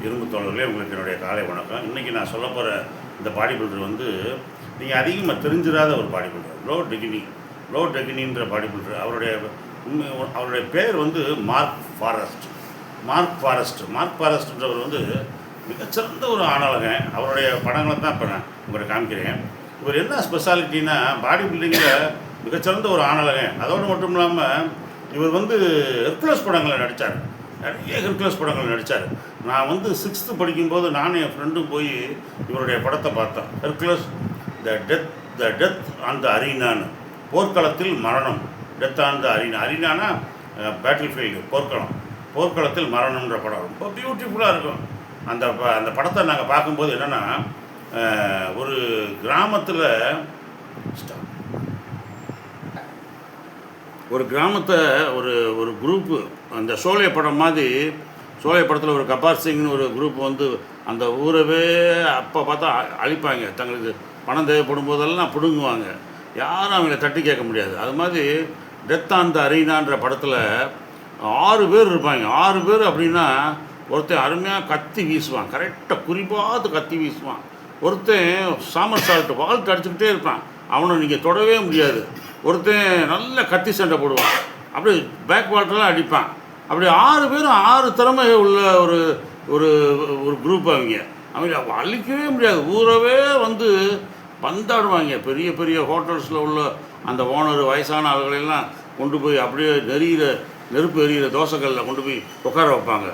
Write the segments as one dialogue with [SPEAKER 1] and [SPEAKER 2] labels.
[SPEAKER 1] இரும்பு தோழர்களே, உங்களுக்கு என்னுடைய காலை வணக்கம். இன்றைக்கி நான் சொல்ல போகிற இந்த பாடி பில்டர் வந்து நீங்கள் அதிகமாக தெரிஞ்சிடாத ஒரு பாடி பில்டர். லோ டெகினின்ற பாடி பில்டர். அவருடைய பேர் வந்து மார்க் ஃபாரஸ்ட்ன்றவர் வந்து மிகச்சிறந்த ஒரு ஆணழகன். அவருடைய படங்களை தான் இப்போ நான் உங்களை காமிக்கிறேன். இவர் என்ன ஸ்பெஷாலிட்டின்னா, பாடி பில்டிங்கில் மிகச்சிறந்த ஒரு ஆணழகன். அதோடு மட்டும் இல்லாமல் இவர் வந்து ஹெர்குலஸ் படங்களை நடித்தார். நிறைய ஹெர்குலஸ் படங்கள் நடித்தார். நான் வந்து 6th படிக்கும்போது நானும் என் ஃப்ரெண்டும் போய் இவருடைய படத்தை பார்த்தோம். Hercules the death on the அரீனான்னு, போர்க்களத்தில் மரணம். டெத் ஆன் த அரீனானா பேட்டில் ஃபீல்டு, போர்க்களத்தில் மரணம்ன்ற படம் ரொம்ப பியூட்டிஃபுல்லாக இருக்கும். அந்த படத்தை நாங்கள் பார்க்கும்போது என்னென்னா, ஒரு கிராமத்தில் ஒரு குரூப்பு, அந்த சோலை படம் மாதிரி, சோலை படத்தில் ஒரு கபார் சிங்னு ஒரு குரூப் வந்து அந்த ஊரவே அப்போ பார்த்தா அழிப்பாங்க. தங்களுக்கு பணம் தேவைப்படும் போதெல்லாம் பிடுங்குவாங்க. யாரும் அவங்கள தட்டி கேட்க முடியாது. அது மாதிரி டெத் ஆன் த அரீனான்ற படத்தில் 6 பேர் இருப்பாங்க. 6 பேர் அப்படின்னா, ஒருத்தன் அருமையாக கத்தி வீசுவான், கரெக்டாக குறிப்பாக கத்தி வீசுவான். ஒருத்தன் சாமர் சால்ட்டு வாழ்த்து அடிச்சுக்கிட்டே இருப்பான், அவனை நீங்கள் தொடவே முடியாது. ஒருத்தன் நல்ல கத்தி சண்டை போடுவான், அப்படியே பேக் வாட்டர்லாம் அடிப்பான். அப்படி 6 பேரும் 6 திறமை உள்ள ஒரு ஒரு ஒரு குரூப். அவங்க அழிக்கவே முடியாது. ஊரவே வந்து பந்தாடுவாங்க. பெரிய பெரிய ஹோட்டல்ஸில் உள்ள அந்த ஓனர் வயசான ஆளுகளெல்லாம் கொண்டு போய் அப்படியே நெருப்பு எரியிற தோசைகளில் கொண்டு போய் உட்கார வைப்பாங்க.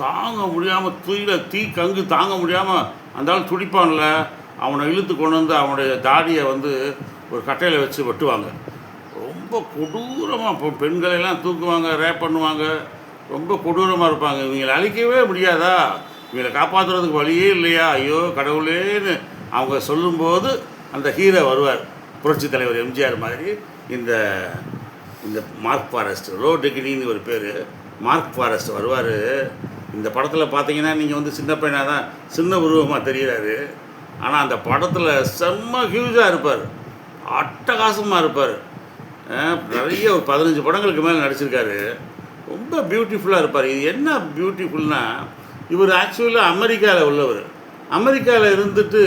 [SPEAKER 1] தாங்க முடியாமல் தீ கங்கு தாங்க முடியாமல் அந்த ஆள் துடிப்பான்ல, அவனை இழுத்து கொண்டு வந்து அவனுடைய தாடியை வந்து ஒரு கட்டையில் வச்சு வெட்டுவாங்க. ரொம்ப கொடூரமாக பெண்களெல்லாம் தூக்குவாங்க, ரேப் பண்ணுவாங்க. ரொம்ப கொடூரமாக இருப்பாங்க. இவங்களை அழிக்கவே முடியாதா, இவங்களை காப்பாற்றுறதுக்கு வழியே இல்லையா, ஐயோ கடவுளேன்னு அவங்க சொல்லும்போது அந்த ஹீரோ வருவார். புரட்சி தலைவர் எம்ஜிஆர் மாதிரி இந்த மார்க் ஃபாரஸ்ட், லோ டெகினின்னு ஒரு பேர், மார்க் ஃபாரஸ்ட் வருவார். இந்த படத்தில் பார்த்தீங்கன்னா நீங்கள் வந்து சின்ன பையனாக தான், சின்ன உருவமாக தெரிகிறாரு. ஆனால் அந்த படத்தில் செம்ம ஹியூஜாக இருப்பார், அட்டகாசமாக இருப்பார். நிறைய ஒரு 15 படங்களுக்கு மேலே நடிச்சிருக்காரு. ரொம்ப பியூட்டிஃபுல்லாக இருப்பார். இது என்ன பியூட்டிஃபுல்னால், இவர் ஆக்சுவலாக அமெரிக்காவில் உள்ளவர். அமெரிக்காவில் இருந்துட்டு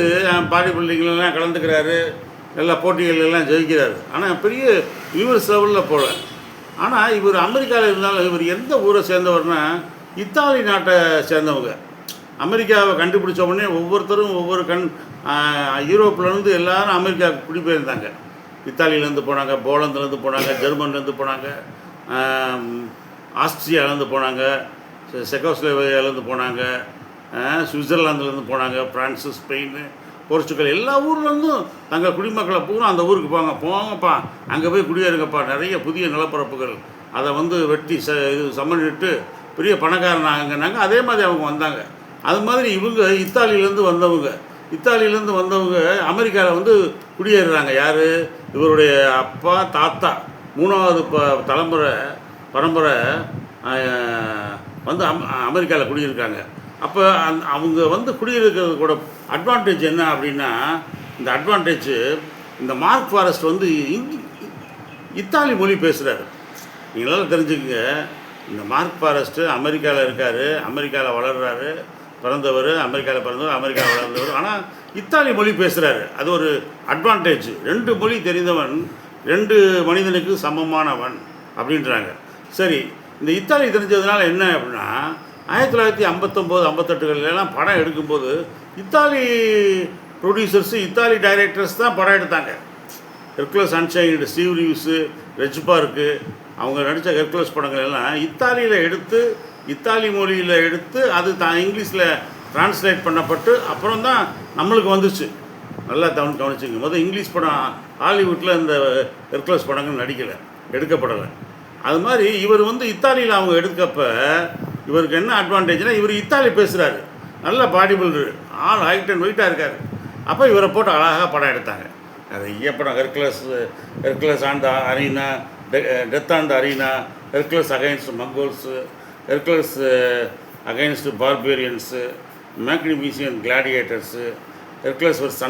[SPEAKER 1] பாடி பில்டிங்லாம் கலந்துக்கிறாரு, எல்லா போட்டிகளெல்லாம் ஜெயிக்கிறாரு. ஆனால் பெரிய யூஎஸ் லெவலில் போகல. ஆனால் இவர் அமெரிக்காவில் இருந்தாலும் இவர் எந்த ஊரை சேர்ந்தவர்னா, இத்தாலி நாட்டை சேர்ந்தவங்க. அமெரிக்காவை கண்டுபிடிச்ச உடனே ஒவ்வொருத்தரும் ஒவ்வொரு யூரோப்லேருந்து எல்லாரும் அமெரிக்காவுக்கு குடிபெயர்ந்தாங்க. இத்தாலியிலேருந்து போனாங்க, போலந்துலேருந்து போனாங்க, ஜெர்மன்லேருந்து போனாங்க, ஆஸ்திரியாவிலேருந்து போனாங்க, செக்கோஸ்லோவேக்கியாவிலேருந்து போனாங்க, சுவிட்சர்லாந்துலேருந்து போனாங்க, ஃப்ரான்ஸு, ஸ்பெயின், போர்ச்சுகல், எல்லா ஊர்லேருந்தும் தங்கள் குடிமக்களை பூரா அந்த ஊருக்கு போங்கப்பா, அங்கே போய் குடியேறுங்கப்பா, நிறைய புதிய நிலப்பரப்புகள், அதை வந்து வெட்டி சமன்னிட்டு பெரிய பணக்காரன் ஆகுங்கன்னாங்க. அதே மாதிரி அவங்க வந்தாங்க. அது மாதிரி இவங்க இத்தாலியிலேருந்து வந்தவங்க அமெரிக்காவில் வந்து குடியேறுறாங்க. யார்? இவருடைய அப்பா, தாத்தா, 3வது பரம்பரை வந்து அமெரிக்காவில் குடியிருக்காங்க. அப்போ அவங்க வந்து குடியிருக்கிறது கூட அட்வான்டேஜ் என்ன அப்படின்னா, இந்த அட்வான்டேஜ், இந்த மார்க் ஃபாரஸ்ட் வந்து இத்தாலி மொழி பேசுகிறாரு. நீங்களாம் தெரிஞ்சுக்கங்க, இந்த மார்க் ஃபாரஸ்ட்டு அமெரிக்காவில் இருக்கார், அமெரிக்காவில் வளர்கிறாரு, அமெரிக்காவில் வளர்ந்தவர், ஆனால் இத்தாலி மொழி பேசுகிறாரு. அது ஒரு அட்வான்டேஜ். 2 மொழி தெரிந்தவன் 2 மனிதனுக்கு சமமானவன் அப்படின்றாங்க. சரி, இந்த இத்தாலி தெரிஞ்சதுனால என்ன அப்படின்னா, 1959-58களெல்லாம் படம் எடுக்கும்போது இத்தாலி ப்ரொடியூசர்ஸு, இத்தாலி டைரக்டர்ஸ் தான் படம் எடுத்தாங்க. ஹெர்குலஸ் அன்ஷைன்டு, ஸ்டீவ் ரீவ்ஸு, ரெஜ் பார்க்கு, அவங்க நடித்த ஹெர்குலஸ் படங்கள் எல்லாம் இத்தாலி மொழியில் எடுத்து அது இங்கிலீஷில் ட்ரான்ஸ்லேட் பண்ணப்பட்டு அப்புறம் தான் நம்மளுக்கு வந்துச்சு. நல்லா கவனிச்சுங்க. முதல் இங்கிலீஷ் படம் ஹாலிவுட்டில் இந்த ஹெர்குலஸ் படங்கள் எடுக்கப்படலை. அது மாதிரி இவர் வந்து இத்தாலியில் அவங்க எடுக்கப்ப இவருக்கு என்ன அட்வான்டேஜ்னால், இவர் இத்தாலி பேசுகிறாரு, நல்ல பாடி பில்டரு, ஆள் ஹைட் அண்ட் வெயிட்டாக இருக்கார். அப்போ இவரை போட்டு அழகாக படம் எடுத்தாங்க. நிறைய படம், Hercules on the arena, death on the arena, Hercules against Mongols, Hercules against barbarians, magnificent gladiators, Hercules versus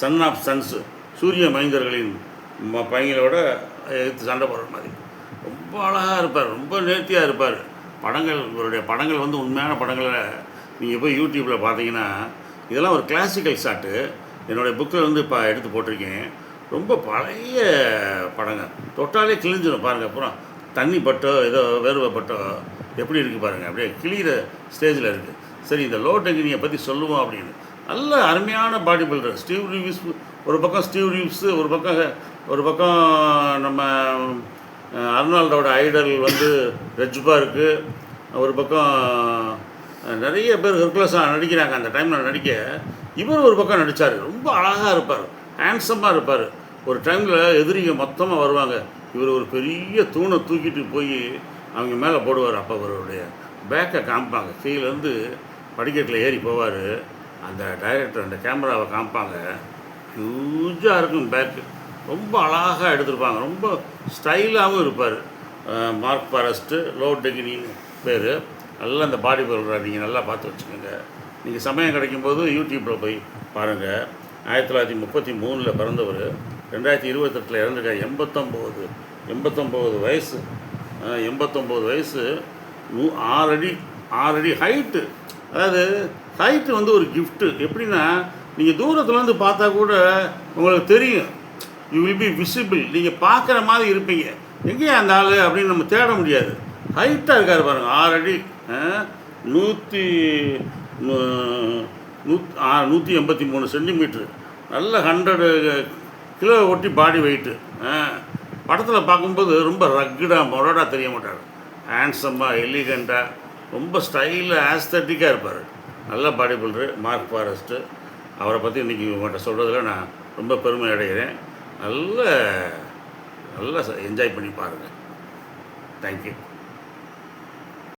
[SPEAKER 1] son of sons, சூரிய மைந்தர்களின் பையங்களோட எடுத்து சண்டை போடுற மாதிரி ரொம்ப ரொம்ப அழகாக இருப்பார், ரொம்ப நேர்த்தியாக இருப்பார். படங்கள் இவருடைய படங்கள் வந்து உண்மையான படங்களை நீங்கள் போய் யூடியூப்பில் பார்த்தீங்கன்னா, இதெல்லாம் ஒரு கிளாசிக்கல் ஷாட்டு. என்னுடைய புக்கில் வந்து இப்போ எடுத்து போட்டிருக்கேன். ரொம்ப பழைய படங்க. தொட்டாலே கிழிஞ்சிடும் பாருங்கள். அப்புறம் தண்ணி பட்டோ ஏதோ வேர்வை பட்டோ எப்படி இருக்குது பாருங்கள். அப்படியே கிளியிற ஸ்டேஜில் இருக்குது. சரி, இந்த லோ டெக்னியை பற்றி சொல்லுவோம் அப்படின்னு. நல்ல அருமையான பாடி பில்டர் ஸ்டீவ் ரீவ்ஸ். ஒரு பக்கம் ஸ்டீவ் ரீவ்ஸு, ஒரு பக்கம் நம்ம அர்னால்டோட ஐடல் வந்து ரெஜ்பார்க்கு, ஒரு பக்கம் நிறைய பேர் ஹெர்குலஸாக நடிக்கிறாங்க. அந்த டைமில் நடிக்க இவர் ஒரு பக்கம் நடித்தார். ரொம்ப அழகாக இருப்பார், ஹேண்ட்ஸமாக இருப்பார். ஒரு டைமில் எதிரிங்க மொத்தமாக வருவாங்க. இவர் ஒரு பெரிய தூணை தூக்கிட்டு போய் அவங்க மேலே போடுவார். அப்போ அவருடைய பேக்கை காமிப்பாங்க. கீழேருந்து படிக்கட்டில் ஏறி போவார். அந்த டைரக்டர் அந்த கேமராவை காமிப்பாங்க. ஹியூஜாக இருக்கும் பேக்கு. ரொம்ப அழகாக எடுத்திருப்பாங்க. ரொம்ப ஸ்டைலாகவும் இருப்பார். மார்க் ஃபாரஸ்ட்டு, லோ டெக்னின்னு பேர். நல்லா அந்த பாடி பில்டரை நீங்கள் நல்லா பார்த்து வச்சுக்கோங்க. நீங்கள் சமயம் கிடைக்கும்போது யூடியூப்பில் போய் பாருங்கள். 1933 பிறந்தவர், 2028 இறந்துருக்கார். 89 வயசு. 89 வயசு. 6 அடி ஹைட்டு. அதாவது ஹைட்டு வந்து ஒரு கிஃப்ட்டு. எப்படின்னா, நீங்கள் தூரத்துலேருந்து பார்த்தா கூட உங்களுக்கு தெரியும். You will be visible. நீங்கள் பார்க்குற மாதிரி இருப்பீங்க. எங்கேயா அந்த ஆள் அப்படின்னு நம்ம தேட முடியாது. ஹைட்டாக இருக்கார் பாருங்கள். 6 அடி, 183 சென்டிமீட்ரு. நல்ல 100 கிலோ ஒட்டி பாடி வெயிட்டு. படத்தில் பார்க்கும்போது ரொம்ப ரக்குடாக மொரடாக தெரிய மாட்டார். ஹேண்ட்ஸமாக, எலிகண்ட்டாக, ரொம்ப ஸ்டைலாக, ஆஸ்தட்டிக்காக இருப்பார். நல்ல பாடி பில்டரு மார்க் ஃபாரஸ்ட்டு. அவரை பற்றி இன்றைக்கி உங்கள்கிட்ட சொல்கிறதுல நான் ரொம்ப பெருமை அடைகிறேன். நல்லா என்ஜாய் பண்ணி பாருங்கள். தேங்க்யூ.